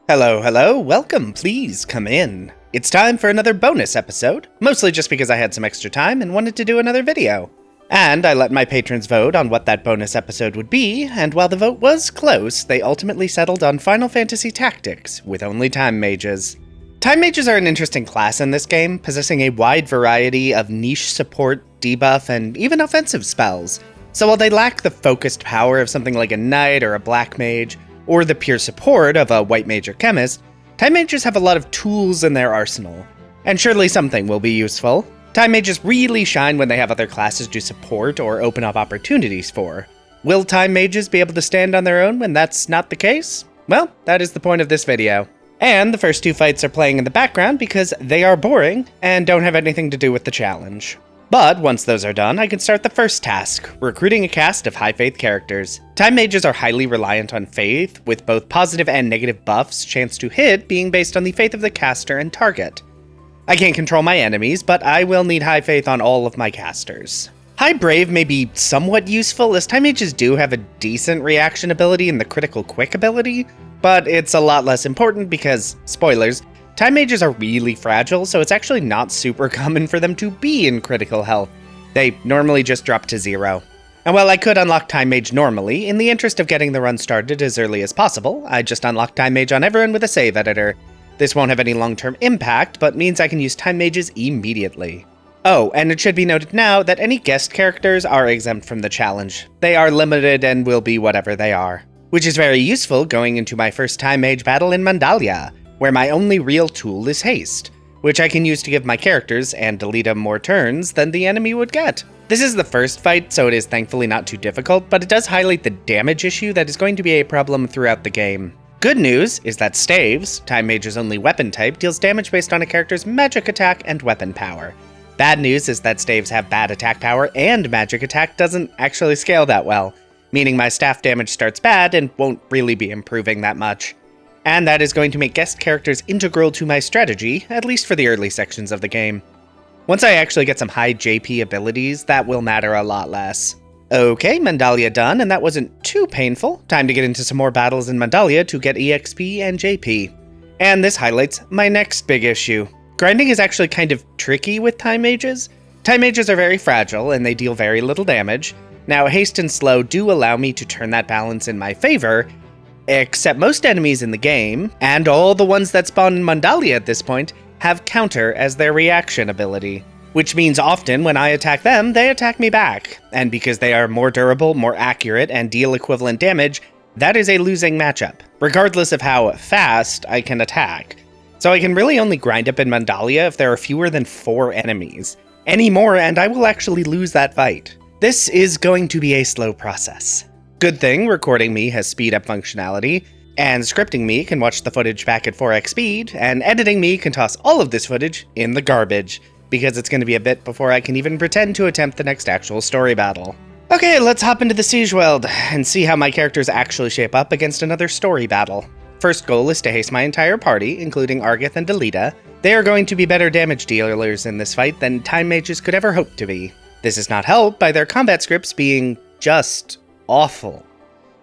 Hello, welcome, please come in. It's time for another bonus episode, mostly just because I had some extra time and wanted to do another video. And I let my patrons vote on what that bonus episode would be, and while the vote was close, they ultimately settled on Final Fantasy Tactics, with only Time Mages. Time Mages are an interesting class in this game, possessing a wide variety of niche support, debuff, and even offensive spells. So while they lack the focused power of something like a knight or a black mage, or the pure support of a white mage or chemist, Time Mages have a lot of tools in their arsenal. And surely something will be useful. Time Mages really shine when they have other classes to support or open up opportunities for. Will Time Mages be able to stand on their own when that's not the case? Well, that is the point of this video. And the first two fights are playing in the background because they are boring and don't have anything to do with the challenge. But once those are done, I can start the first task, recruiting a cast of high faith characters. Time Mages are highly reliant on faith, with both positive and negative buffs, chance to hit being based on the faith of the caster and target. I can't control my enemies, but I will need high faith on all of my casters. High Brave may be somewhat useful, as Time Mages do have a decent reaction ability in the critical quick ability, but it's a lot less important because, spoilers, Time Mages are really fragile, so it's actually not super common for them to be in critical health. They normally just drop to 0. And while I could unlock Time Mage normally, in the interest of getting the run started as early as possible, I just unlocked Time Mage on everyone with a save editor. This won't have any long-term impact, but means I can use Time Mages immediately. Oh, and it should be noted now that any guest characters are exempt from the challenge. They are limited and will be whatever they are. Which is very useful going into my first Time Mage battle in Mandalia, where my only real tool is haste, which I can use to give my characters and Delita more turns than the enemy would get. This is the first fight, so it is thankfully not too difficult, but it does highlight the damage issue that is going to be a problem throughout the game. Good news is that Staves, Time Mage's only weapon type, deals damage based on a character's magic attack and weapon power. Bad news is that Staves have bad attack power and magic attack doesn't actually scale that well, meaning my staff damage starts bad and won't really be improving that much. And that is going to make guest characters integral to my strategy, at least for the early sections of the game. Once I actually get some high JP abilities, that will matter a lot less. Okay, Mandalia done, and that wasn't too painful. Time to get into some more battles in Mandalia to get EXP and JP. And this highlights my next big issue. Grinding is actually kind of tricky with Time Mages. Time Mages are very fragile, and they deal very little damage. Now, haste and slow do allow me to turn that balance in my favor, except most enemies in the game, and all the ones that spawn in Mandalia at this point, have counter as their reaction ability. Which means often when I attack them, they attack me back. And because they are more durable, more accurate, and deal equivalent damage, that is a losing matchup, regardless of how fast I can attack. So I can really only grind up in Mandalia if there are fewer than 4 enemies. Any more and I will actually lose that fight. This is going to be a slow process. Good thing recording me has speed up functionality, and scripting me can watch the footage back at 4x speed, and editing me can toss all of this footage in the garbage, because it's going to be a bit before I can even pretend to attempt the next actual story battle. Okay, let's hop into the Siege World, and see how my characters actually shape up against another story battle. First goal is to haste my entire party, including Argith and Delita. They are going to be better damage dealers in this fight than Time Mages could ever hope to be. This is not helped by their combat scripts being just awful.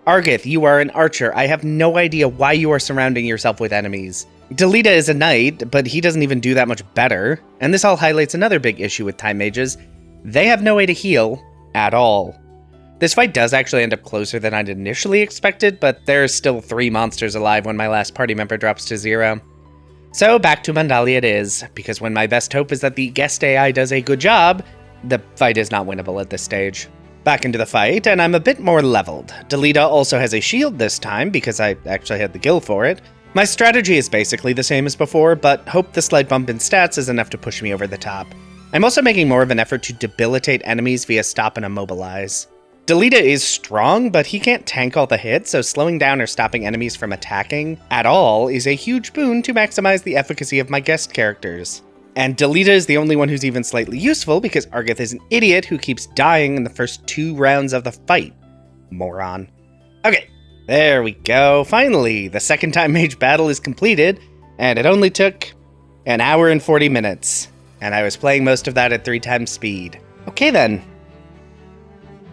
Argith, you are an archer. I have no idea why you are surrounding yourself with enemies. Delita is a knight, but he doesn't even do that much better. And this all highlights another big issue with Time Mages. They have no way to heal at all. This fight does actually end up closer than I'd initially expected, but there's still 3 monsters alive when my last party member drops to 0. So back to Mandalia it is, because when my best hope is that the guest AI does a good job, the fight is not winnable at this stage. Back into the fight, and I'm a bit more leveled. Delita also has a shield this time, because I actually had the gil for it. My strategy is basically the same as before, but hope the slight bump in stats is enough to push me over the top. I'm also making more of an effort to debilitate enemies via stop and immobilize. Delita is strong, but he can't tank all the hits, so slowing down or stopping enemies from attacking at all is a huge boon to maximize the efficacy of my guest characters. And Delita is the only one who's even slightly useful because Argith is an idiot who keeps dying in the first 2 rounds of the fight. Moron. Okay, there we go. Finally, the second Time Mage battle is completed, and it only took an hour and 40 minutes. And I was playing most of that at 3 times speed. Okay then.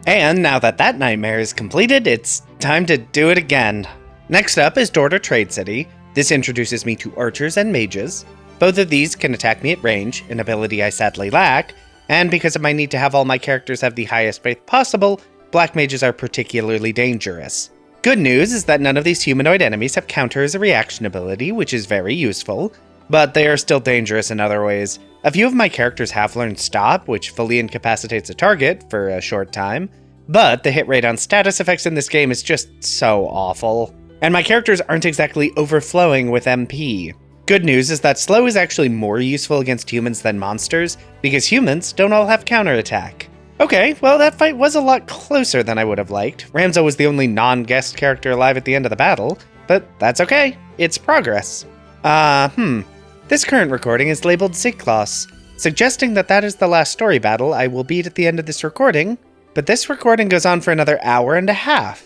And now that that nightmare is completed, it's time to do it again. Next up is Dorter Trade City. This introduces me to archers and mages. Both of these can attack me at range, an ability I sadly lack, and because of my need to have all my characters have the highest faith possible, black mages are particularly dangerous. Good news is that none of these humanoid enemies have counter as a reaction ability, which is very useful, but they are still dangerous in other ways. A few of my characters have learned Stop, which fully incapacitates a target for a short time, but the hit rate on status effects in this game is just so awful. And my characters aren't exactly overflowing with MP. Good news is that slow is actually more useful against humans than monsters, because humans don't all have counterattack. Okay, well that fight was a lot closer than I would have liked. Ramzo was the only non-guest character alive at the end of the battle, but that's okay, it's progress. This current recording is labeled Ziklos, suggesting that that is the last story battle I will beat at the end of this recording, but this recording goes on for another hour and a half.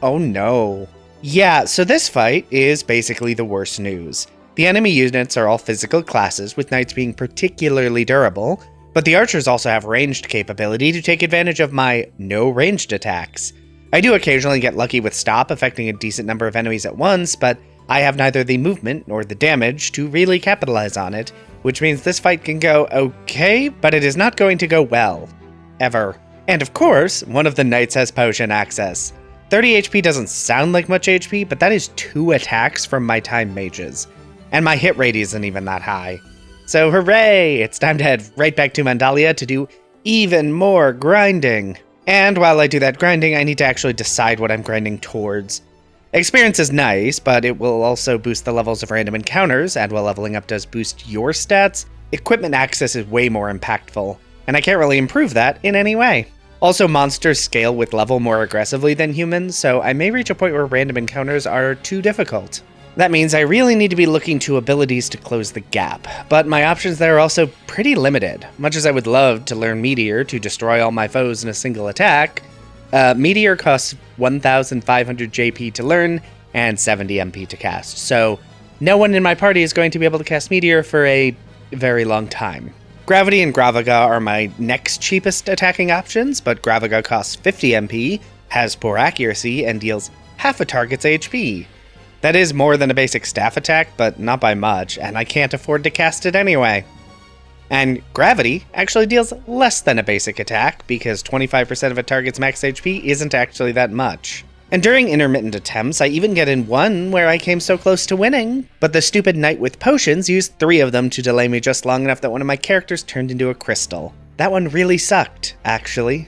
Oh no. Yeah, so this fight is basically the worst news. The enemy units are all physical classes, with knights being particularly durable, but the archers also have ranged capability to take advantage of my no ranged attacks. I do occasionally get lucky with Stop affecting a decent number of enemies at once, but I have neither the movement nor the damage to really capitalize on it, which means this fight can go okay, but it is not going to go well. Ever. And of course, one of the knights has potion access. 30 HP doesn't sound like much HP, but that is 2 attacks from my time mages. And my hit rate isn't even that high. So hooray! It's time to head right back to Mandalia to do even more grinding. And while I do that grinding, I need to actually decide what I'm grinding towards. Experience is nice, but it will also boost the levels of random encounters, and while leveling up does boost your stats, equipment access is way more impactful, and I can't really improve that in any way. Also, monsters scale with level more aggressively than humans, so I may reach a point where random encounters are too difficult. That means I really need to be looking to abilities to close the gap, but my options there are also pretty limited. Much as I would love to learn Meteor to destroy all my foes in a single attack, Meteor costs 1,500 JP to learn and 70 MP to cast, so no one in my party is going to be able to cast Meteor for a very long time. Gravity and Gravaga are my next cheapest attacking options, but Gravaga costs 50 MP, has poor accuracy, and deals half a target's HP. That is more than a basic staff attack, but not by much, and I can't afford to cast it anyway. And Gravity actually deals less than a basic attack, because 25% of a target's max HP isn't actually that much. And during intermittent attempts, I even get in one where I came so close to winning, but the stupid knight with potions used 3 of them to delay me just long enough that one of my characters turned into a crystal. That one really sucked, actually.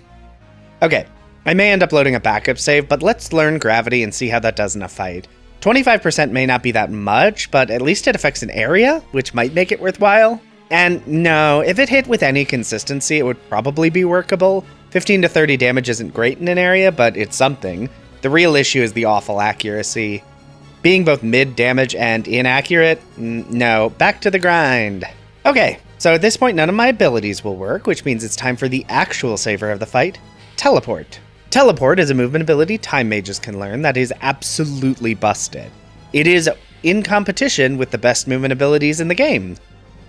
Okay, I may end up loading a backup save, but let's learn Gravity and see how that does in a fight. 25% may not be that much, but at least it affects an area, which might make it worthwhile. And no, if it hit with any consistency, it would probably be workable. 15 to 30 damage isn't great in an area, but it's something. The real issue is the awful accuracy. Being both mid-damage and inaccurate? No, back to the grind. Okay, so at this point none of my abilities will work, which means it's time for the actual saver of the fight, Teleport. Teleport is a movement ability time mages can learn that is absolutely busted. It is in competition with the best movement abilities in the game,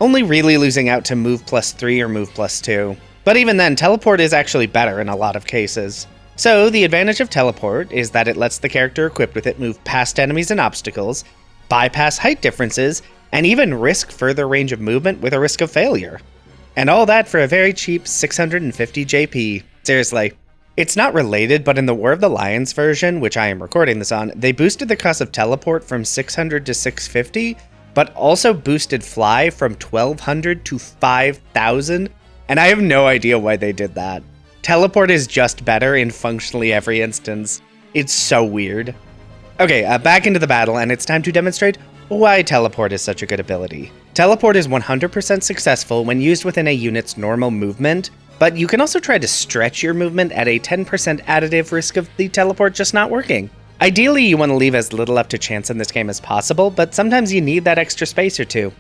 only really losing out to Move +3 or Move +2. But even then, Teleport is actually better in a lot of cases. So, the advantage of Teleport is that it lets the character equipped with it move past enemies and obstacles, bypass height differences, and even risk further range of movement with a risk of failure. And all that for a very cheap 650 JP. Seriously. It's not related, but in the War of the Lions version, which I am recording this on, they boosted the cost of Teleport from 600 to 650, but also boosted Fly from 1200 to 5000, and I have no idea why they did that. Teleport is just better in functionally every instance. It's so weird. Okay, back into the battle, and it's time to demonstrate why Teleport is such a good ability. Teleport is 100% successful when used within a unit's normal movement, but you can also try to stretch your movement at a 10% additive risk of the teleport just not working. Ideally, you want to leave as little up to chance in this game as possible, but sometimes you need that extra space or two.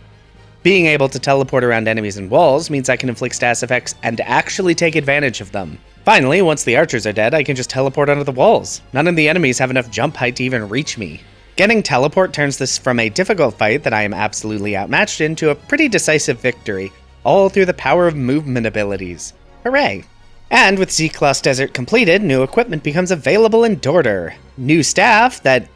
Being able to teleport around enemies and walls means I can inflict status effects and actually take advantage of them. Finally, once the archers are dead, I can just teleport onto the walls. None of the enemies have enough jump height to even reach me. Getting teleport turns this from a difficult fight that I am absolutely outmatched into a pretty decisive victory, all through the power of movement abilities. Hooray! And with Ziklos Desert completed, new equipment becomes available in Dorder. New staff that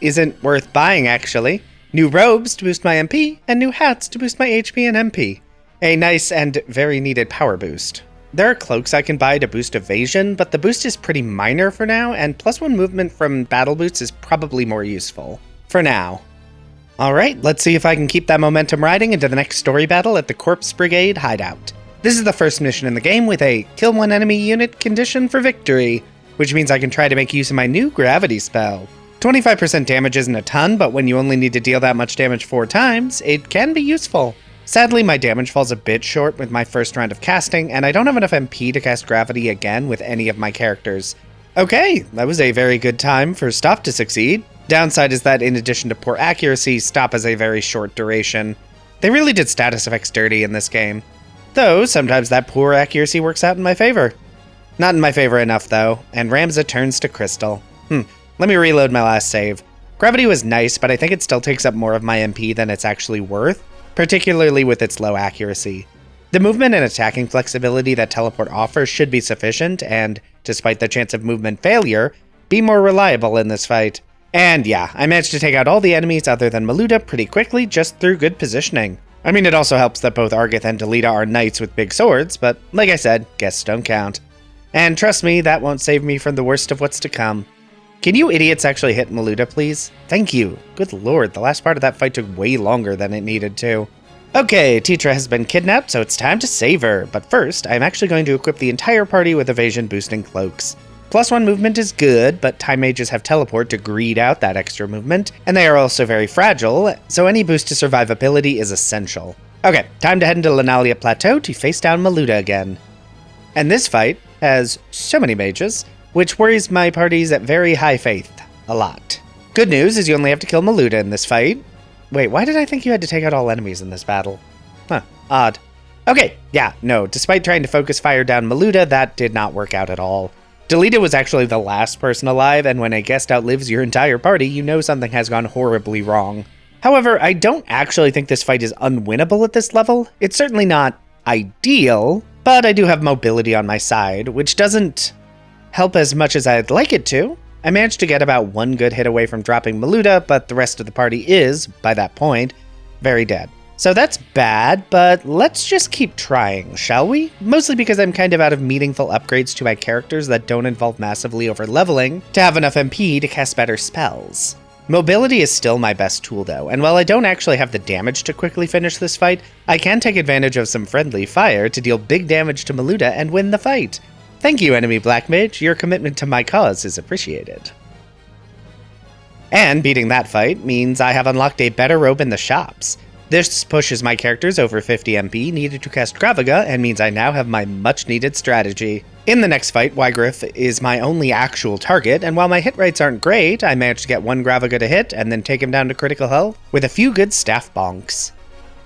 isn't worth buying, actually. New robes to boost my MP, and new hats to boost my HP and MP. A nice and very needed power boost. There are cloaks I can buy to boost evasion, but the boost is pretty minor for now, and +1 movement from battle boots is probably more useful. For now. Alright, let's see if I can keep that momentum riding into the next story battle at the Corpse Brigade hideout. This is the first mission in the game with a kill one enemy unit condition for victory, which means I can try to make use of my new gravity spell. 25% damage isn't a ton, but when you only need to deal that much damage 4 times, it can be useful. Sadly, my damage falls a bit short with my first round of casting, and I don't have enough MP to cast gravity again with any of my characters. Okay, that was a very good time for stop to succeed. Downside is that in addition to poor accuracy, stop has a very short duration. They really did status effects dirty in this game. Though, sometimes that poor accuracy works out in my favor. Not in my favor enough, though, and Ramza turns to Crystal. Let me reload my last save. Gravity was nice, but I think it still takes up more of my MP than it's actually worth, particularly with its low accuracy. The movement and attacking flexibility that teleport offers should be sufficient, and, despite the chance of movement failure, be more reliable in this fight. And yeah, I managed to take out all the enemies other than Meuda pretty quickly just through good positioning. I mean, it also helps that both Argith and Delita are knights with big swords, but like I said, guests don't count. And trust me, that won't save me from the worst of what's to come. Can you idiots actually hit Meuda, please? Thank you. Good lord, the last part of that fight took way longer than it needed to. Okay, Tetra has been kidnapped, so it's time to save her. But first, I'm actually going to equip the entire party with evasion boosting cloaks. +1 movement is good, but Time Mages have teleport to greed out that extra movement, and they are also very fragile, so any boost to survivability is essential. Okay, time to head into Linalia Plateau to face down Meuda again. And this fight has so many mages, which worries my parties at very high faith a lot. Good news is you only have to kill Meuda in this fight. Wait, why did I think you had to take out all enemies in this battle? Odd. Okay, yeah, no, despite trying to focus fire down Meuda, that did not work out at all. Delita was actually the last person alive, and when a guest outlives your entire party, you know something has gone horribly wrong. However, I don't actually think this fight is unwinnable at this level. It's certainly not ideal, but I do have mobility on my side, which doesn't help as much as I'd like it to. I managed to get about 1 good hit away from dropping Meuda, but the rest of the party is, by that point, very dead. So that's bad, but let's just keep trying, shall we? Mostly because I'm kind of out of meaningful upgrades to my characters that don't involve massively over-leveling to have enough MP to cast better spells. Mobility is still my best tool though, and while I don't actually have the damage to quickly finish this fight, I can take advantage of some friendly fire to deal big damage to Meuda and win the fight. Thank you, enemy Black Mage, your commitment to my cause is appreciated. And beating that fight means I have unlocked a better robe in the shops. This pushes my characters over 50 MP needed to cast Gravaga and means I now have my much needed strategy. In the next fight, Wygriff is my only actual target, and while my hit rates aren't great, I managed to get 1 Gravaga to hit and then take him down to critical health with a few good staff bonks.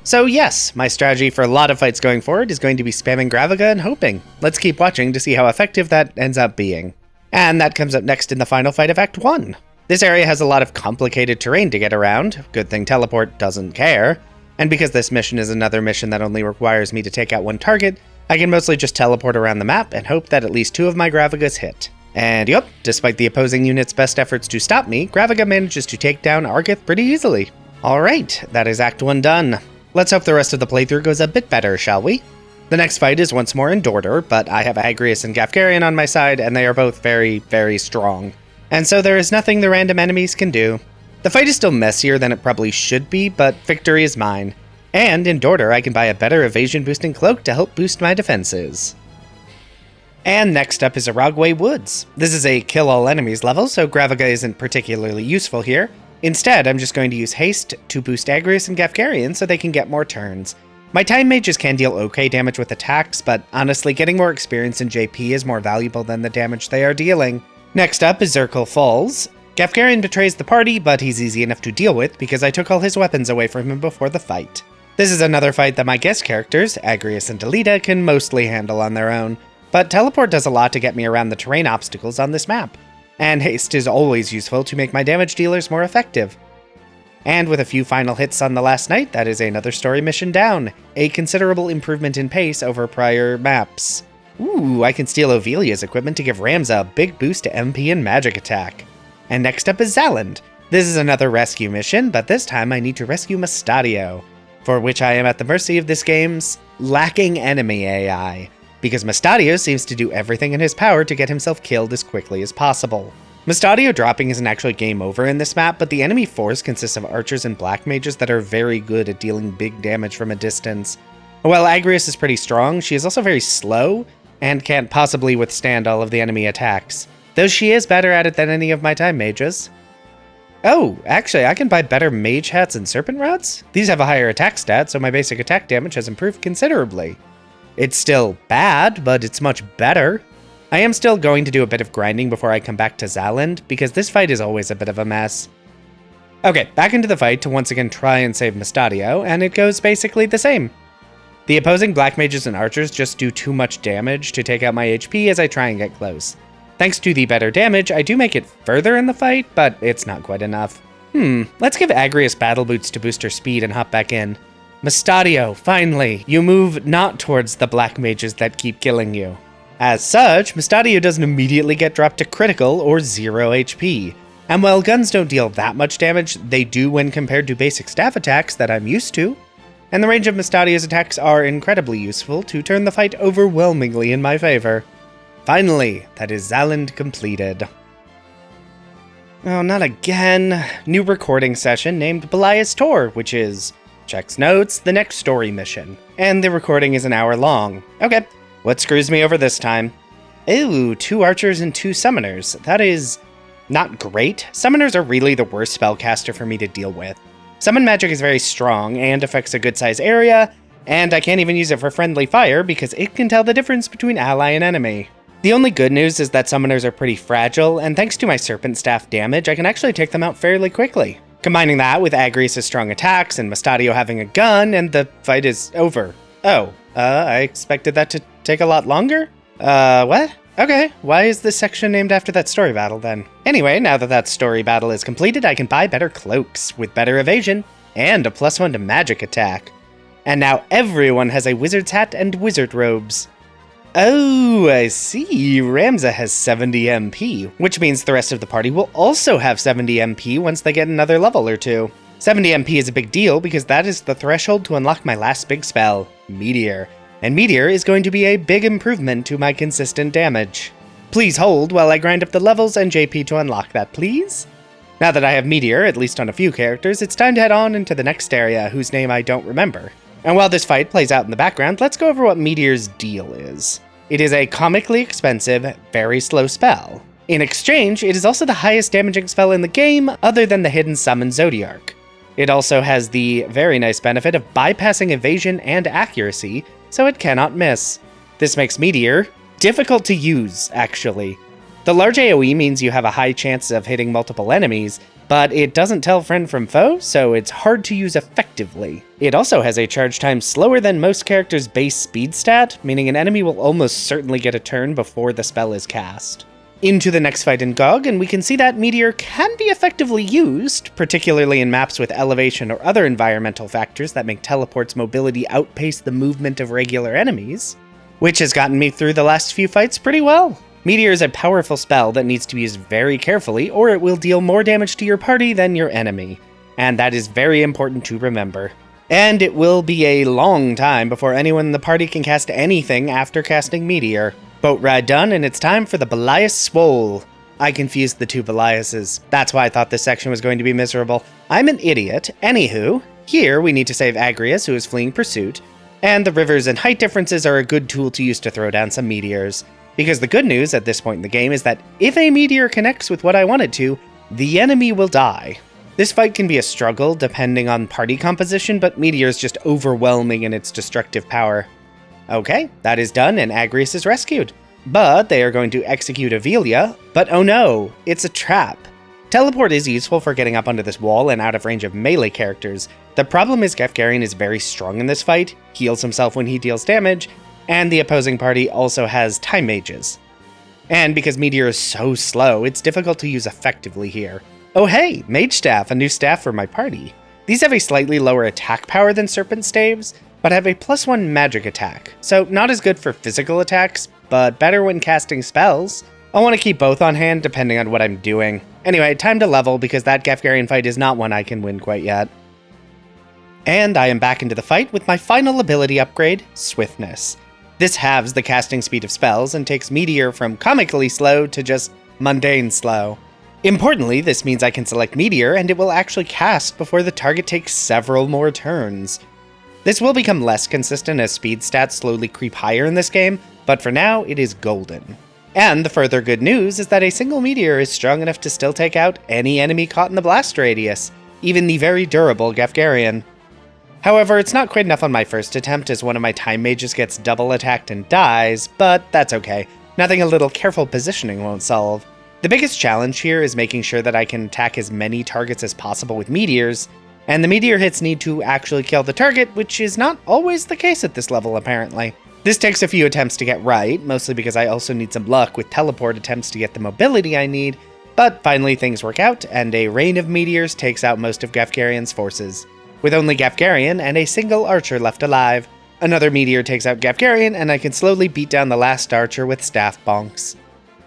So yes, my strategy for a lot of fights going forward is going to be spamming Gravaga and hoping. Let's keep watching to see how effective that ends up being. And that comes up next in the final fight of Act 1. This area has a lot of complicated terrain to get around, good thing Teleport doesn't care. And because this mission is another mission that only requires me to take out 1 target, I can mostly just teleport around the map and hope that at least 2 of my Gravagas hit. And yep, despite the opposing unit's best efforts to stop me, Gravaga manages to take down Argith pretty easily. Alright, that is Act 1 done. Let's hope the rest of the playthrough goes a bit better, shall we? The next fight is once more in Dorder, but I have Agrias and gaffgaren on my side, and they are both very, very strong. And so there is nothing the random enemies can do. The fight is still messier than it probably should be, but victory is mine. And in Dorder, I can buy a better evasion-boosting cloak to help boost my defenses. And next up is Aragwe Woods. This is a kill-all-enemies level, so Gravaga isn't particularly useful here. Instead, I'm just going to use Haste to boost Agrias and gaffgaren so they can get more turns. My Time Mages can deal okay damage with attacks, but honestly, getting more experience in JP is more valuable than the damage they are dealing. Next up is Zirkle Falls. Gaffgaren betrays the party, but he's easy enough to deal with because I took all his weapons away from him before the fight. This is another fight that my guest characters, Agrias and Delita, can mostly handle on their own, but Teleport does a lot to get me around the terrain obstacles on this map, and Haste is always useful to make my damage dealers more effective. And with a few final hits on the last night, that is another story mission down, a considerable improvement in pace over prior maps. Ooh, I can steal Ovelia's equipment to give Ramza a big boost to MP and magic attack. And next up is Zaland. This is another rescue mission, but this time I need to rescue Mustadio, for which I am at the mercy of this game's lacking enemy AI, because Mustadio seems to do everything in his power to get himself killed as quickly as possible. Mustadio dropping isn't actually game over in this map, but the enemy force consists of archers and black mages that are very good at dealing big damage from a distance. While Agrias is pretty strong, she is also very slow, and can't possibly withstand all of the enemy attacks, though she is better at it than any of my time mages. Oh, actually, I can buy better mage hats and serpent rods? These have a higher attack stat, so my basic attack damage has improved considerably. It's still bad, but it's much better. I am still going to do a bit of grinding before I come back to Zaland, because this fight is always a bit of a mess. Okay, back into the fight to once again try and save Mustadio, and it goes basically the same. The opposing black mages and archers just do too much damage to take out my HP as I try and get close. Thanks to the better damage, I do make it further in the fight, but it's not quite enough. Let's give Agrias battle boots to boost her speed and hop back in. Mustadio, finally, you move not towards the black mages that keep killing you. As such, Mustadio doesn't immediately get dropped to critical or 0 HP. And while guns don't deal that much damage, they do when compared to basic staff attacks that I'm used to. And the range of Mustadio's attacks are incredibly useful to turn the fight overwhelmingly in my favor. Finally, that is Zaland completed. Oh, not again. New recording session named Belias Tour, which is, checks notes, the next story mission. And the recording is an hour long. Okay, what screws me over this time? Ooh, 2 archers and 2 summoners. That is not great. Summoners are really the worst spellcaster for me to deal with. Summon magic is very strong and affects a good size area, and I can't even use it for friendly fire because it can tell the difference between ally and enemy. The only good news is that summoners are pretty fragile, and thanks to my serpent staff damage, I can actually take them out fairly quickly. Combining that with Agrias' strong attacks and Mustadio having a gun, and the fight is over. Oh, I expected that to take a lot longer? What? Okay, why is this section named after that story battle then? Anyway, now that story battle is completed, I can buy better cloaks with better evasion and a +1 to magic attack. And now everyone has a wizard's hat and wizard robes. Oh, I see. Ramza has 70 MP, which means the rest of the party will also have 70 MP once they get another level or 2. 70 MP is a big deal because that is the threshold to unlock my last big spell, Meteor. And Meteor is going to be a big improvement to my consistent damage. Please hold while I grind up the levels and JP to unlock that, please. Now that I have Meteor, at least on a few characters, it's time to head on into the next area, whose name I don't remember. And while this fight plays out in the background, let's go over what Meteor's deal is. It is a comically expensive, very slow spell. In exchange, it is also the highest damaging spell in the game, other than the hidden summon Zodiark. It also has the very nice benefit of bypassing evasion and accuracy, so it cannot miss. This makes Meteor difficult to use, actually. The large AoE means you have a high chance of hitting multiple enemies, but it doesn't tell friend from foe, so it's hard to use effectively. It also has a charge time slower than most characters' base speed stat, meaning an enemy will almost certainly get a turn before the spell is cast. Into the next fight in GOG, and we can see that Meteor can be effectively used, particularly in maps with elevation or other environmental factors that make teleport's mobility outpace the movement of regular enemies, which has gotten me through the last few fights pretty well. Meteor is a powerful spell that needs to be used very carefully, or it will deal more damage to your party than your enemy, and that is very important to remember. And it will be a long time before anyone in the party can cast anything after casting Meteor. Boat ride done, and it's time for the Belias Swole. I confused the 2 Beliases. That's why I thought this section was going to be miserable. I'm an idiot. Anywho, here we need to save Agrias, who is fleeing pursuit, and the rivers and height differences are a good tool to use to throw down some meteors. Because the good news at this point in the game is that if a meteor connects with what I want it to, the enemy will die. This fight can be a struggle depending on party composition, but Meteor is just overwhelming in its destructive power. Okay, that is done and Agrias is rescued. But they are going to execute Avelia, but oh no, it's a trap. Teleport is useful for getting up onto this wall and out of range of melee characters. The problem is gaffgaren is very strong in this fight, heals himself when he deals damage, and the opposing party also has time mages. And because Meteor is so slow, it's difficult to use effectively here. Oh hey, Mage Staff, a new staff for my party. These have a slightly lower attack power than Serpent Staves, but have a +1 magic attack, so not as good for physical attacks, but better when casting spells. I'll want to keep both on hand depending on what I'm doing. Anyway, time to level because that gaffgaren fight is not one I can win quite yet. And I am back into the fight with my final ability upgrade, Swiftness. This halves the casting speed of spells and takes Meteor from comically slow to just mundane slow. Importantly, this means I can select Meteor and it will actually cast before the target takes several more turns. This will become less consistent as speed stats slowly creep higher in this game, but for now, it is golden. And the further good news is that a single Meteor is strong enough to still take out any enemy caught in the blast radius, even the very durable gaffgaren. However, it's not quite enough on my first attempt as one of my time mages gets double attacked and dies, but that's okay. Nothing a little careful positioning won't solve. The biggest challenge here is making sure that I can attack as many targets as possible with meteors, and the meteor hits need to actually kill the target, which is not always the case at this level apparently. This takes a few attempts to get right, mostly because I also need some luck with teleport attempts to get the mobility I need, but finally things work out, and a rain of meteors takes out most of gaffgaren's forces, with only gaffgaren and a single archer left alive. Another meteor takes out gaffgaren, and I can slowly beat down the last archer with staff bonks.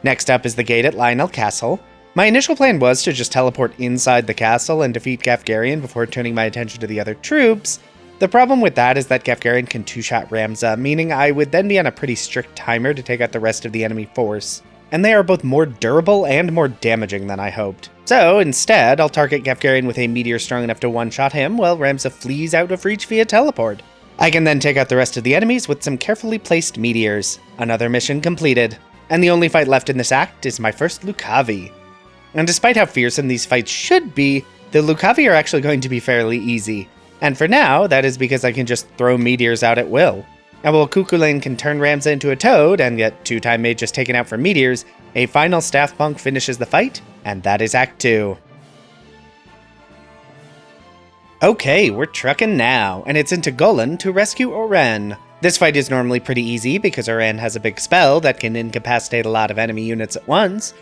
Next up is the gate at Lionel Castle. My initial plan was to just teleport inside the castle and defeat gaffgaren before turning my attention to the other troops. The problem with that is that gaffgaren can two-shot Ramza, meaning I would then be on a pretty strict timer to take out the rest of the enemy force. And they are both more durable and more damaging than I hoped. So instead, I'll target gaffgaren with a meteor strong enough to one-shot him while Ramza flees out of reach via teleport. I can then take out the rest of the enemies with some carefully placed meteors. Another mission completed. And the only fight left in this act is my first lucavi. And despite how fearsome these fights should be, the lucavi are actually going to be fairly easy. And for now, that is because I can just throw meteors out at will. And while Cuchulainn can turn Ramza into a toad and get 2 time mages taken out for meteors, a final staff bonk finishes the fight, and that is Act 2. Okay, we're trucking now, and it's into Golan to rescue Oren. This fight is normally pretty easy because Oren has a big spell that can incapacitate a lot of enemy units at once,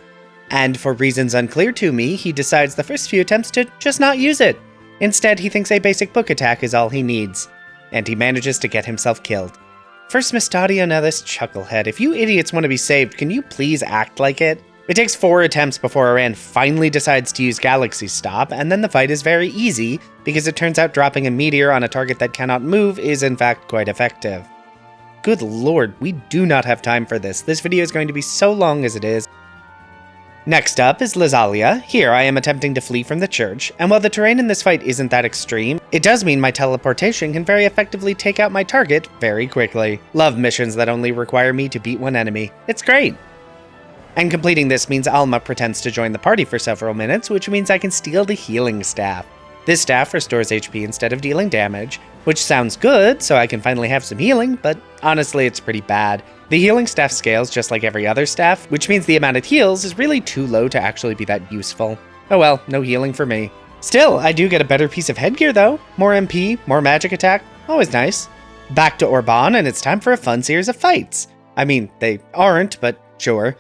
and for reasons unclear to me, he decides the first few attempts to just not use it. Instead, he thinks a basic book attack is all he needs, and he manages to get himself killed. First Mustadio, now this chucklehead. If you idiots want to be saved, can you please act like it? It takes 4 attempts before Oren finally decides to use Galaxy Stop, and then the fight is very easy, because it turns out dropping a meteor on a target that cannot move is in fact quite effective. Good lord, we do not have time for this. This video is going to be so long as it is. Next up is Lazalia. Here I am attempting to flee from the church, and while the terrain in this fight isn't that extreme, it does mean my teleportation can very effectively take out my target very quickly. Love missions that only require me to beat one enemy. It's great! And completing this means Alma pretends to join the party for several minutes, which means I can steal the healing staff. This staff restores HP instead of dealing damage, which sounds good, so I can finally have some healing, but honestly it's pretty bad. The healing staff scales just like every other staff, which means the amount it heals is really too low to actually be that useful. Oh well, no healing for me. Still, I do get a better piece of headgear though. More MP, more magic attack, always nice. Back to Orban, and it's time for a fun series of fights. I mean, they aren't, but sure.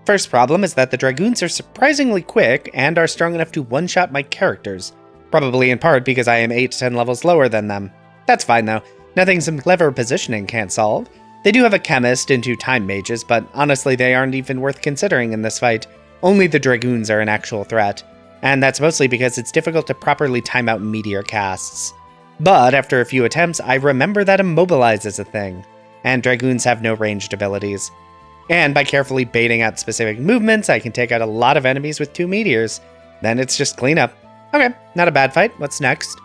First problem is that the Dragoons are surprisingly quick and are strong enough to one-shot my characters. Probably in part because I am 8 to 10 levels lower than them. That's fine though, nothing some clever positioning can't solve. They do have a chemist and 2 time mages, but honestly they aren't even worth considering in this fight. Only the Dragoons are an actual threat, and that's mostly because it's difficult to properly time out meteor casts. But after a few attempts, I remember that Immobilize is a thing, and Dragoons have no ranged abilities. And by carefully baiting out specific movements, I can take out a lot of enemies with 2 meteors. Then it's just cleanup. Okay, not a bad fight. What's next?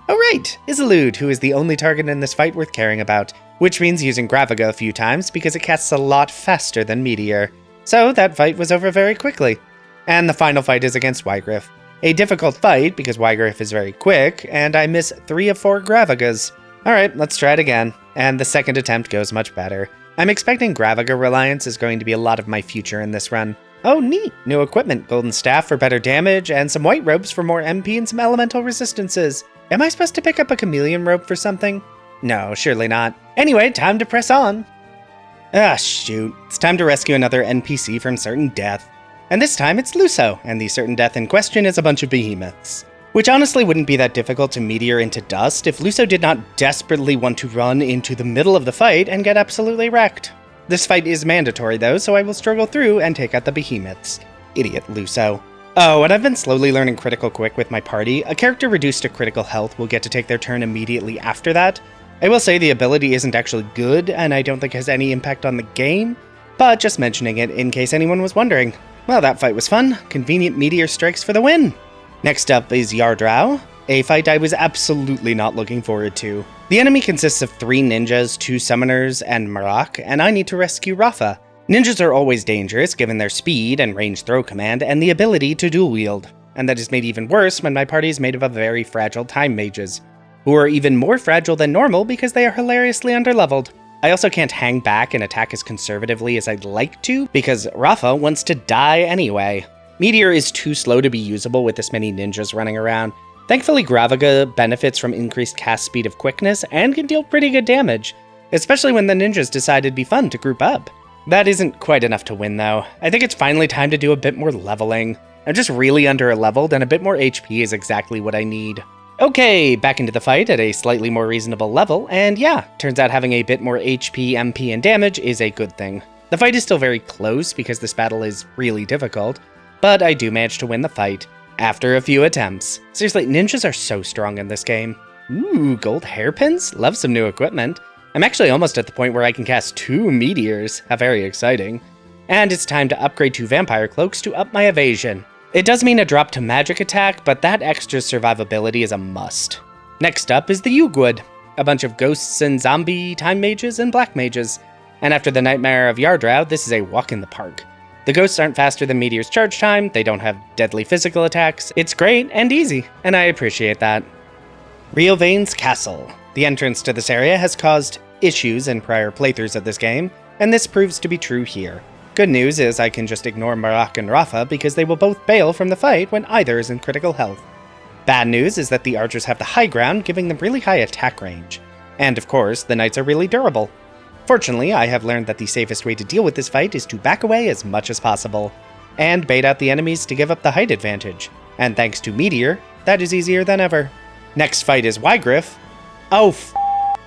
Oh right, Isolde, who is the only target in this fight worth caring about, which means using Graviga a few times because it casts a lot faster than Meteor. So that fight was over very quickly. And the final fight is against Wygriff. A difficult fight because Wygriff is very quick, and I miss 3 of 4 Gravigas. Alright, let's try it again. And the second attempt goes much better. I'm expecting Graviga Reliance is going to be a lot of my future in this run. Oh neat, new equipment, golden staff for better damage, and some white robes for more MP and some elemental resistances. Am I supposed to pick up a chameleon robe for something? No, surely not. Anyway, time to press on. Ah shoot, it's time to rescue another NPC from certain death. And this time it's Luso, and the certain death in question is a bunch of behemoths. Which honestly wouldn't be that difficult to meteor into dust if Luso did not desperately want to run into the middle of the fight and get absolutely wrecked. This fight is mandatory though, so I will struggle through and take out the behemoths. Idiot Luso. Oh, and I've been slowly learning critical quick with my party. A character reduced to critical health will get to take their turn immediately after that. I will say the ability isn't actually good, and I don't think has any impact on the game, but just mentioning it in case anyone was wondering. Well, that fight was fun. Convenient meteor strikes for the win. Next up is Yardrow, a fight I was absolutely not looking forward to. The enemy consists of 3 ninjas, 2 summoners, and Marok, and I need to rescue Rafa. Ninjas are always dangerous given their speed and range throw command and the ability to dual wield, and that is made even worse when my party is made up of very fragile time mages, who are even more fragile than normal because they are hilariously underleveled. I also can't hang back and attack as conservatively as I'd like to because Rafa wants to die anyway. Meteor is too slow to be usable with this many ninjas running around. Thankfully, Gravaga benefits from increased cast speed of quickness and can deal pretty good damage, especially when the ninjas decide it'd be fun to group up. That isn't quite enough to win though. I think it's finally time to do a bit more leveling. I'm just really under-leveled and a bit more HP is exactly what I need. Okay, back into the fight at a slightly more reasonable level, and yeah, turns out having a bit more HP, MP, and damage is a good thing. The fight is still very close because this battle is really difficult, but I do manage to win the fight after a few attempts. Seriously, ninjas are so strong in this game. Ooh, gold hairpins? Love some new equipment. I'm actually almost at the point where I can cast 2 meteors. How very exciting. And it's time to upgrade to vampire cloaks to up my evasion. It does mean a drop to magic attack, but that extra survivability is a must. Next up is the Yugwood, a bunch of ghosts and zombie time mages and black mages. And after the Nightmare of Yardrow, this is a walk in the park. The ghosts aren't faster than Meteor's charge time, they don't have deadly physical attacks. It's great and easy, and I appreciate that. Riovanes Castle. The entrance to this area has caused issues in prior playthroughs of this game, and this proves to be true here. Good news is I can just ignore Marok and Rafa because they will both bail from the fight when either is in critical health. Bad news is that the archers have the high ground, giving them really high attack range. And of course, the knights are really durable. Fortunately, I have learned that the safest way to deal with this fight is to back away as much as possible, and bait out the enemies to give up the height advantage. And thanks to Meteor, that is easier than ever. Next fight is Wygriff. Oh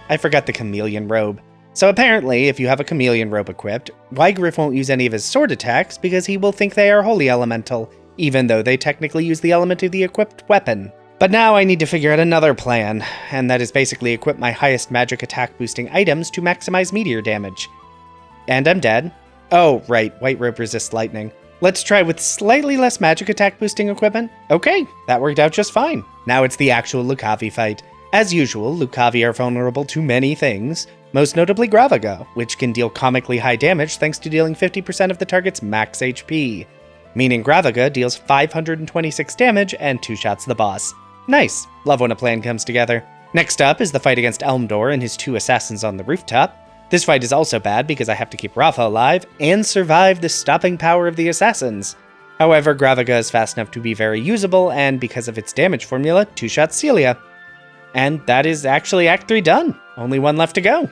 I forgot the chameleon robe. So apparently, if you have a chameleon robe equipped, Wygriff won't use any of his sword attacks because he will think they are holy elemental, even though they technically use the element of the equipped weapon. But now I need to figure out another plan, and that is basically equip my highest magic attack boosting items to maximize meteor damage. And I'm dead. Oh, right, white robe resists lightning. Let's try with slightly less magic attack boosting equipment. Okay, that worked out just fine. Now it's the actual lucavi fight. As usual, lucavi are vulnerable to many things, most notably Gravaga, which can deal comically high damage thanks to dealing 50% of the target's max HP. Meaning Gravaga deals 526 damage and 2-shots the boss. Nice. Love when a plan comes together. Next up is the fight against Elmdor and his 2 assassins on the rooftop. This fight is also bad because I have to keep Rafa alive and survive the stopping power of the assassins. However, Gravaga is fast enough to be very usable, and because of its damage formula, 2-shot Celia. And that is actually Act 3 done. Only one left to go.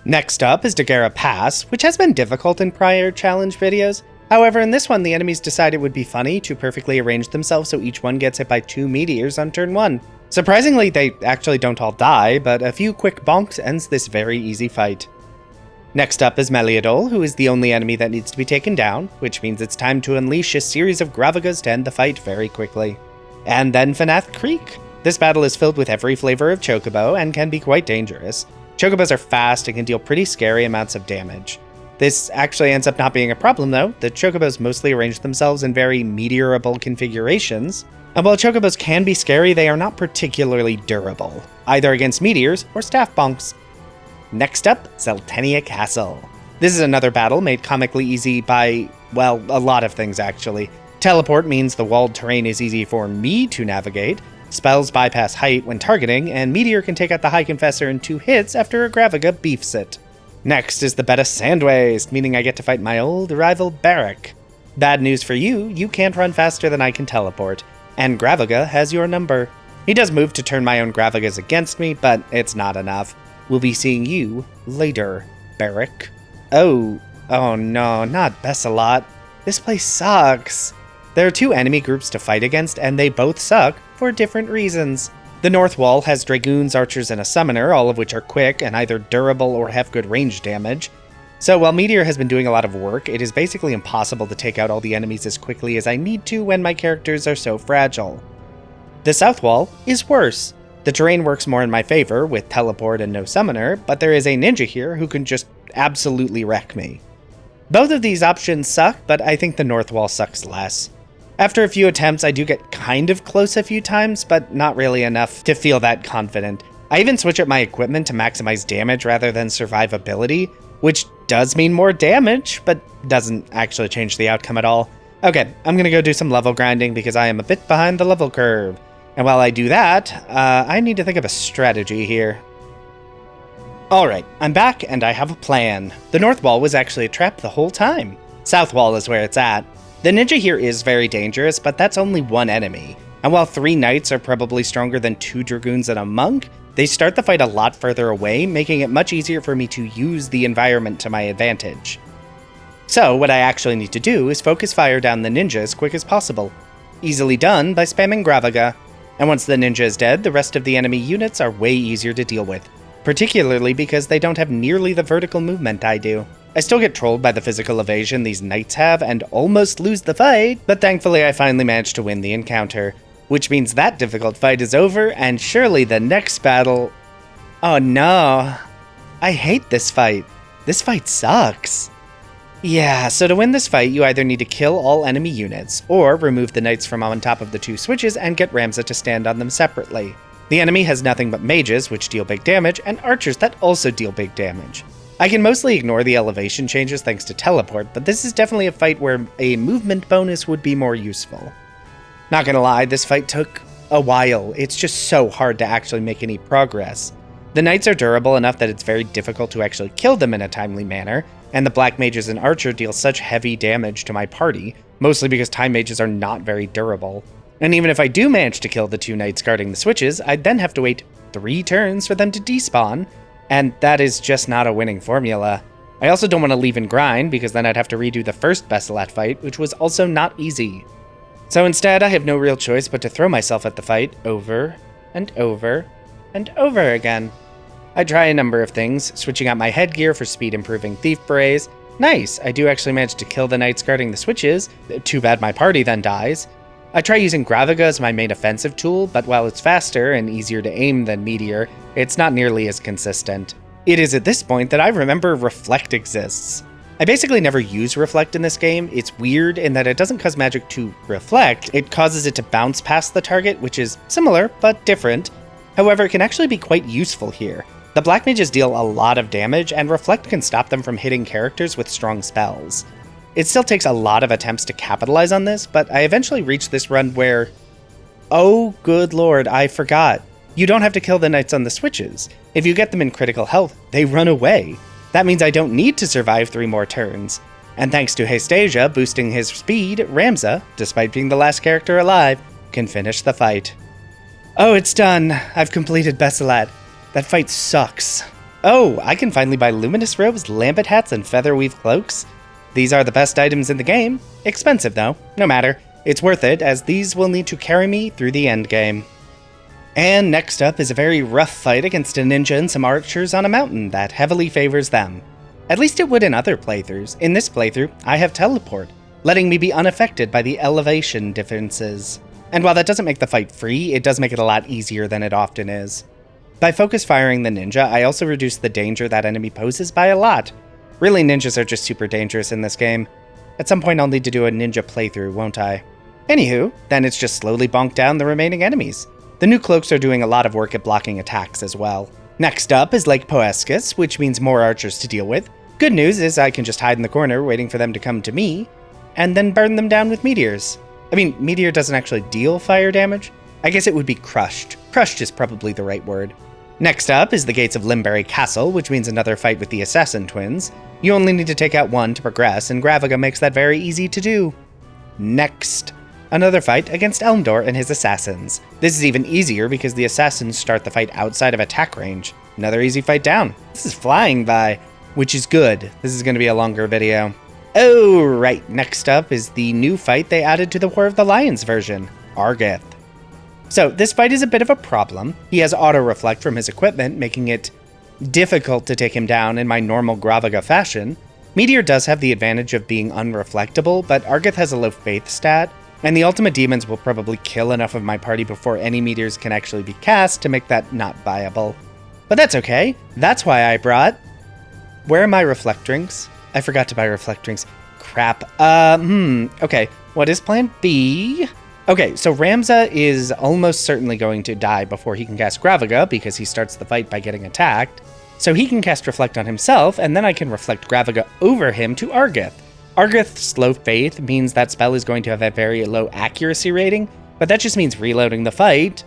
Next up is Dagara Pass, which has been difficult in prior challenge videos. However, in this one, the enemies decide it would be funny to perfectly arrange themselves so each one gets hit by 2 meteors on turn 1. Surprisingly, they actually don't all die, but a few quick bonks ends this very easy fight. Next up is Meliadol, who is the only enemy that needs to be taken down, which means it's time to unleash a series of Gravagas to end the fight very quickly. And then Fanath Creek. This battle is filled with every flavor of Chocobo and can be quite dangerous. Chocobos are fast and can deal pretty scary amounts of damage. This actually ends up not being a problem though. The Chocobos mostly arrange themselves in very meteorable configurations. And while Chocobos can be scary, they are not particularly durable, either against meteors or staff bonks. Next up, Zeltenia Castle. This is another battle made comically easy by, well, a lot of things actually. Teleport means the walled terrain is easy for me to navigate. Spells bypass height when targeting, and Meteor can take out the High Confessor in 2 hits after a Gravaga beefs it. Next is the Beta Sandwaste, meaning I get to fight my old rival Barrack. Bad news for you, you can't run faster than I can teleport, and Gravaga has your number. He does move to turn my own Gravagas against me, but it's not enough. We'll be seeing you later, Barrack. Oh no, not besselat. This place sucks. There are 2 enemy groups to fight against, and they both suck for different reasons. The north wall has dragoons, archers, and a summoner, all of which are quick and either durable or have good range damage. So while Meteor has been doing a lot of work, it is basically impossible to take out all the enemies as quickly as I need to when my characters are so fragile. The south wall is worse. The terrain works more in my favor with teleport and no summoner, but there is a ninja here who can just absolutely wreck me. Both of these options suck, but I think the north wall sucks less. After a few attempts, I do get kind of close a few times, but not really enough to feel that confident. I even switch up my equipment to maximize damage rather than survivability, which does mean more damage, but doesn't actually change the outcome at all. Okay, I'm gonna go do some level grinding because I am a bit behind the level curve. And while I do that, I need to think of a strategy here. Alright, I'm back and I have a plan. The north wall was actually a trap the whole time. South wall is where it's at. The ninja here is very dangerous, but that's only one enemy. And while 3 knights are probably stronger than 2 dragoons and a monk, they start the fight a lot further away, making it much easier for me to use the environment to my advantage. So what I actually need to do is focus fire down the ninja as quick as possible. Easily done by spamming Gravaga. And once the ninja is dead, the rest of the enemy units are way easier to deal with, particularly because they don't have nearly the vertical movement I do. I still get trolled by the physical evasion these knights have and almost lose the fight, but thankfully I finally managed to win the encounter, which means that difficult fight is over and surely the next battle... Oh no, I hate this fight. This fight sucks. Yeah, so to win this fight, you either need to kill all enemy units, or remove the knights from on top of the 2 switches and get Ramza to stand on them separately. The enemy has nothing but mages, which deal big damage, and archers that also deal big damage. I can mostly ignore the elevation changes thanks to teleport, but this is definitely a fight where a movement bonus would be more useful. Not gonna lie, this fight took a while. It's just so hard to actually make any progress. The knights are durable enough that it's very difficult to actually kill them in a timely manner, and the black mages and archer deal such heavy damage to my party, mostly because time mages are not very durable. And even if I do manage to kill the 2 knights guarding the switches, I'd then have to wait 3 turns for them to despawn, and that is just not a winning formula. I also don't want to leave and grind, because then I'd have to redo the first besselat fight, which was also not easy. So instead, I have no real choice but to throw myself at the fight over and over and over again. I try a number of things, switching out my headgear for speed improving thief berets. Nice, I do actually manage to kill the knights guarding the switches. Too bad my party then dies. I try using Gravaga as my main offensive tool, but while it's faster and easier to aim than Meteor, it's not nearly as consistent. It is at this point that I remember Reflect exists. I basically never use Reflect in this game. It's weird in that it doesn't cause magic to reflect, it causes it to bounce past the target, which is similar, but different. However, it can actually be quite useful here. The black mages deal a lot of damage, and Reflect can stop them from hitting characters with strong spells. It still takes a lot of attempts to capitalize on this, but I eventually reached this run where... Oh, good lord, I forgot. You don't have to kill the knights on the switches. If you get them in critical health, they run away. That means I don't need to survive 3 more turns. And thanks to Hastasia boosting his speed, Ramza, despite being the last character alive, can finish the fight. Oh, it's done. I've completed Besselat. That fight sucks. Oh, I can finally buy luminous robes, lambent hats, and featherweave cloaks. These are the best items in the game. Expensive though, no matter. It's worth it, as these will need to carry me through the endgame. And next up is a very rough fight against a ninja and some archers on a mountain that heavily favors them. At least it would in other playthroughs. In this playthrough, I have teleport, letting me be unaffected by the elevation differences. And while that doesn't make the fight free, it does make it a lot easier than it often is. By focus firing the ninja, I also reduce the danger that enemy poses by a lot. Really, ninjas are just super dangerous in this game. At some point I'll need to do a ninja playthrough, won't I? Anywho, then it's just slowly bonk down the remaining enemies. The new cloaks are doing a lot of work at blocking attacks as well. Next up is Lake Poescus, which means more archers to deal with. Good news is I can just hide in the corner waiting for them to come to me, and then burn them down with meteors. I mean, meteor doesn't actually deal fire damage. I guess it would be crushed. Crushed is probably the right word. Next up is the gates of Limberry Castle, which means another fight with the assassin twins. You only need to take out 1 to progress, and Gravaga makes that very easy to do. Next, another fight against Elmdor and his assassins. This is even easier because the assassins start the fight outside of attack range. Another easy fight down. This is flying by, which is good. This is going to be a longer video. Oh, right, next up is the new fight they added to the War of the Lions version, Argeth. So this fight is a bit of a problem. He has auto-reflect from his equipment, making it difficult to take him down in my normal Gravaga fashion, Meteor does have the advantage of being unreflectable, but Argith has a low faith stat, and the Ultima demons will probably kill enough of my party before any meteors can actually be cast to make that not viable. But that's okay. That's why I brought... Where are my reflect rings? I forgot to buy reflect rings. Crap. Okay. What is plan B? Okay, so Ramza is almost certainly going to die before he can cast Gravaga, because he starts the fight by getting attacked. So he can cast Reflect on himself, and then I can Reflect Gravaga over him to Argith. Argith's low faith means that spell is going to have a very low accuracy rating, but that just means reloading the fight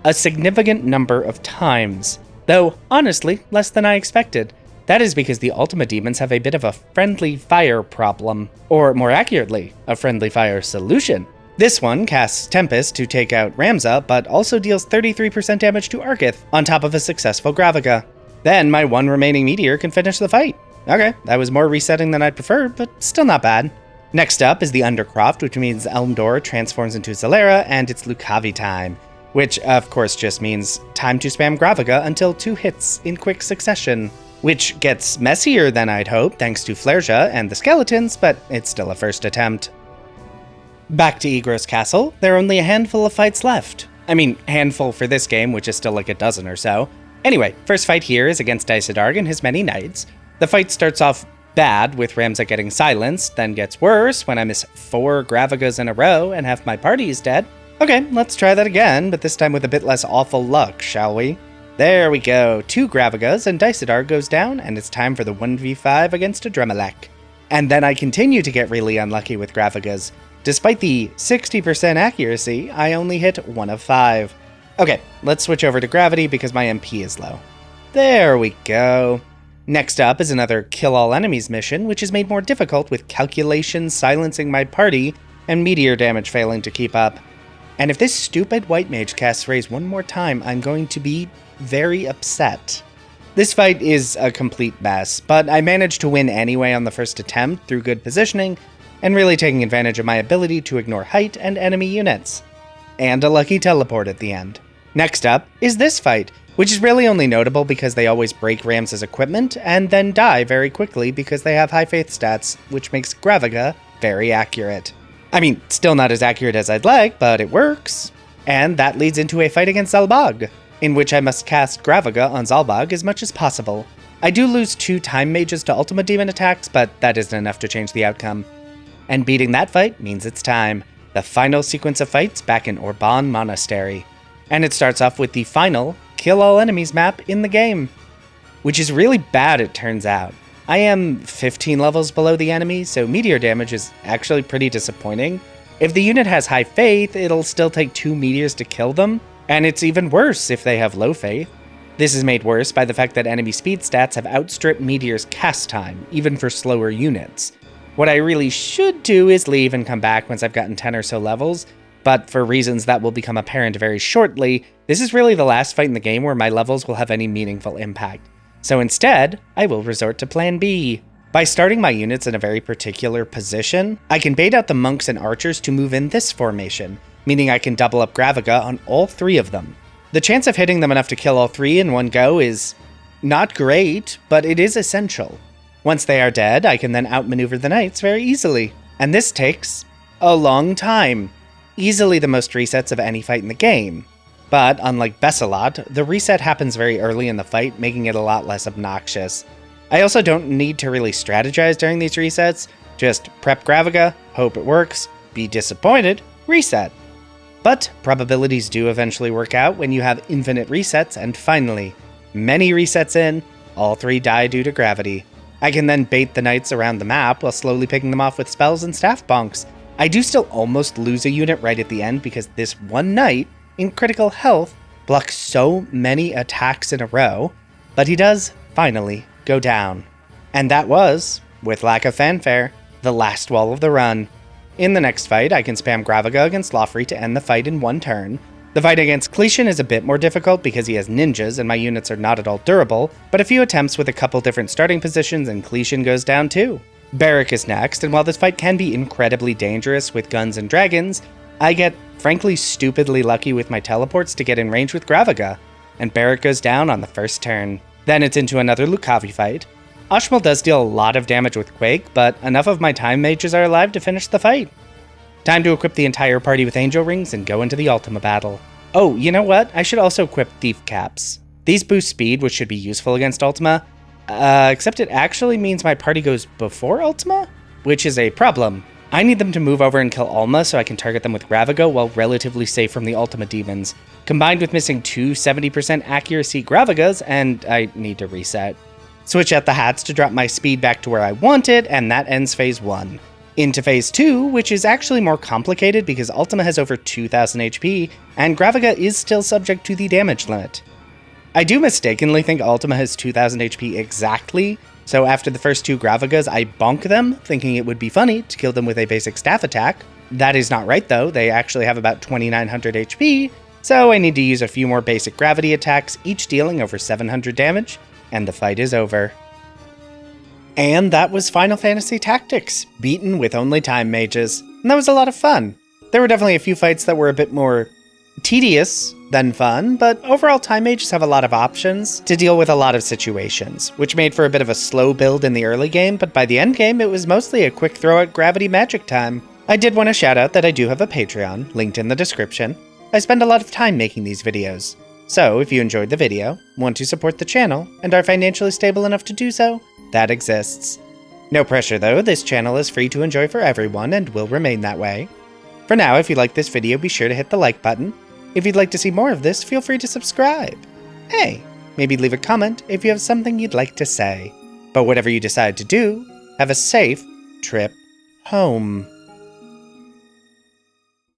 a significant number of times. Though, honestly, less than I expected. That is because the Ultima demons have a bit of a friendly fire problem, or more accurately, a friendly fire solution. This one casts Tempest to take out Ramza, but also deals 33% damage to Argith, on top of a successful Gravaga. Then my one remaining meteor can finish the fight. Okay, that was more resetting than I'd prefer, but still not bad. Next up is the Undercroft, which means Elmdor transforms into Zalera, and it's lucavi time, which of course just means time to spam Gravaga until 2 hits in quick succession, which gets messier than I'd hope thanks to Flerja and the skeletons, but it's still a first attempt. Back to Agrias Castle, there are only a handful of fights left. I mean, handful for this game, which is still like a dozen or so. Anyway, first fight here is against Isodarg and his many knights. The fight starts off bad with Ramza getting silenced, then gets worse when I miss 4 Gravagas in a row and half my party is dead. Okay, let's try that again, but this time with a bit less awful luck, shall we? There we go, 2 Gravagas and Isodarg goes down, and it's time for the 1v5 against a Dremelech. And then I continue to get really unlucky with Gravagas. Despite the 60% accuracy, I only hit 1 of 5. Okay, let's switch over to gravity because my MP is low. There we go. Next up is another kill all enemies mission, which is made more difficult with calculations silencing my party and meteor damage failing to keep up. And if this stupid white mage casts Raise one more time, I'm going to be very upset. This fight is a complete mess, but I managed to win anyway on the first attempt through good positioning, and really taking advantage of my ability to ignore height and enemy units. And a lucky teleport at the end. Next up is this fight, which is really only notable because they always break Ramza's equipment and then die very quickly because they have high faith stats, which makes Gravaga very accurate. I mean, still not as accurate as I'd like, but it works. And that leads into a fight against Zalbag, in which I must cast Gravaga on Zalbag as much as possible. I do lose 2 time mages to Ultima Demon attacks, but that isn't enough to change the outcome. And beating that fight means it's time. The final sequence of fights back in Orban Monastery. And it starts off with the final Kill All Enemies map in the game. Which is really bad, it turns out. I am 15 levels below the enemy, so meteor damage is actually pretty disappointing. If the unit has high faith, it'll still take 2 meteors to kill them, and it's even worse if they have low faith. This is made worse by the fact that enemy speed stats have outstripped meteor's cast time, even for slower units. What I really should do is leave and come back once I've gotten 10 or so levels, but for reasons that will become apparent very shortly, this is really the last fight in the game where my levels will have any meaningful impact. So instead, I will resort to plan B. By starting my units in a very particular position, I can bait out the monks and archers to move in this formation, meaning I can double up Gravaga on all 3 of them. The chance of hitting them enough to kill all 3 in one go is not great, but it is essential. Once they are dead, I can then outmaneuver the knights very easily, and this takes a long time. Easily the most resets of any fight in the game. But unlike besselat, the reset happens very early in the fight, making it a lot less obnoxious. I also don't need to really strategize during these resets, just prep Gravaga, hope it works, be disappointed, reset. But probabilities do eventually work out when you have infinite resets, and finally, many resets in, all 3 die due to gravity. I can then bait the knights around the map while slowly picking them off with spells and staff bonks. I do still almost lose a unit right at the end because this one knight, in critical health, blocks so many attacks in a row, but he does, finally, go down. And that was, with lack of fanfare, the last wall of the run. In the next fight, I can spam Gravaga against Lofri to end the fight in 1 turn. The fight against Clishan is a bit more difficult because he has ninjas and my units are not at all durable, but a few attempts with a couple different starting positions and Clishan goes down too. Barrack is next, and while this fight can be incredibly dangerous with guns and dragons, I get frankly stupidly lucky with my teleports to get in range with Gravaga, and Barrack goes down on the first turn. Then it's into another lucavi fight. Ashmal does deal a lot of damage with Quake, but enough of my time mages are alive to finish the fight. Time to equip the entire party with angel rings and go into the Ultima battle. Oh, you know what? I should also equip thief caps. These boost speed, which should be useful against Ultima, except it actually means my party goes before Ultima, which is a problem. I need them to move over and kill Alma so I can target them with Gravago while relatively safe from the Ultima demons, combined with missing two 70% accuracy Gravagas, and I need to reset. Switch out the hats to drop my speed back to where I want it, and that ends phase 1. Into phase 2, which is actually more complicated because Ultima has over 2000 HP, and Gravaga is still subject to the damage limit. I do mistakenly think Ultima has 2000 HP exactly, so after the first 2 Gravagas, I bonk them, thinking it would be funny to kill them with a basic staff attack. That is not right though, they actually have about 2900 HP, so I need to use a few more basic gravity attacks, each dealing over 700 damage, and the fight is over. And that was Final Fantasy Tactics, beaten with only time mages, and that was a lot of fun. There were definitely a few fights that were a bit more tedious than fun, but overall time mages have a lot of options to deal with a lot of situations, which made for a bit of a slow build in the early game, but by the end game it was mostly a quick throw at gravity magic time. I did want to shout out that I do have a Patreon, linked in the description. I spend a lot of time making these videos, so if you enjoyed the video, want to support the channel, and are financially stable enough to do so, that exists. No pressure though, this channel is free to enjoy for everyone and will remain that way. For now, if you like this video, be sure to hit the like button. If you'd like to see more of this, feel free to subscribe. Hey, maybe leave a comment if you have something you'd like to say. But whatever you decide to do, have a safe trip home.